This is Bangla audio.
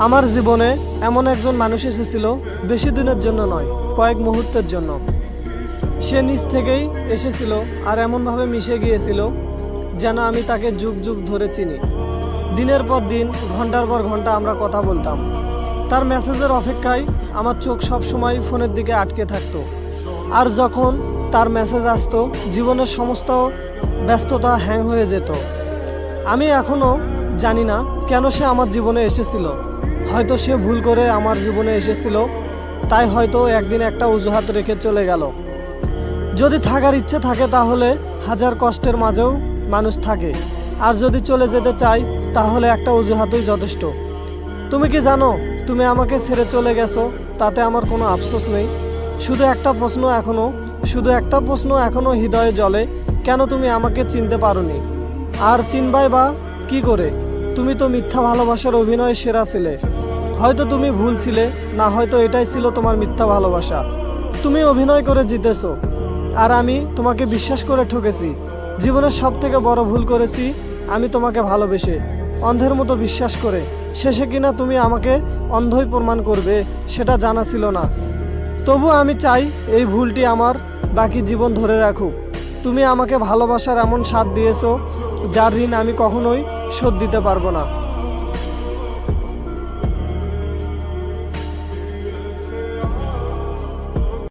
আমার জীবনে এমন একজন মানুষ এসেছিল, বেশি দিনের জন্য নয়, কয়েক মুহূর্তের জন্য। সে নিজ থেকেই এসেছিল আর এমনভাবে মিশে গিয়েছিল যেন আমি তাকে যুগ যুগ ধরে চিনি। দিনের পর দিন, ঘন্টার পর ঘন্টা আমরা কথা বলতাম। তার মেসেজের অপেক্ষায় আমার চোখ সবসময় ফোনের দিকে আটকে থাকতো। আর যখন তার মেসেজ আসতো, জীবনের সমস্ত ব্যস্ততা হ্যাং হয়ে যেত। আমি এখনও জানি না কেন সে আমার জীবনে এসেছিল। হয়তো সে ভুল করে আমার জীবনে এসেছিল, তাই হয়তো একদিন একটা অজুহাত রেখে চলে গেল। যদি থাকার ইচ্ছে থাকে তাহলে হাজার কষ্টের মাঝেও মানুষ থাকে, আর যদি চলে যেতে চাই তাহলে একটা অজুহাতই যথেষ্ট। তুমি কি জানো, তুমি আমাকে ছেড়ে চলে গেছো, তাতে আমার কোনো আফসোস নেই। শুধু একটা প্রশ্ন এখনো হৃদয়ে জ্বলে, কেন তুমি আমাকে চিনতে পারোনি? আর চিনবাই বা কি করে? তুমি তো মিথ্যা ভালোবাসার অভিনয়ে সেরা ছিলে। হয়তো তুমি ভুল ছিলে, না হয়তো এটাই ছিল তোমার মিথ্যা ভালোবাসা। তুমি অভিনয় করে জিতেছো, আর আমি তোমাকে বিশ্বাস করে ঠকেছি। জীবনের সব থেকে বড় ভুল করেছি আমি, তোমাকে ভালোবেসে অন্ধের মতো বিশ্বাস করে। শেষে কিনা তুমি আমাকে অন্ধই প্রমাণ করবে, সেটা জানা ছিল না। তবু আমি চাই এই ভুলটি আমার বাকি জীবন ধরে রাখুক। তুমি আমাকে ভালোবাসার এমন স্বাদ দিয়েছো, যার ঋণ আমি কখনোই শোধ দিতে পারবো না।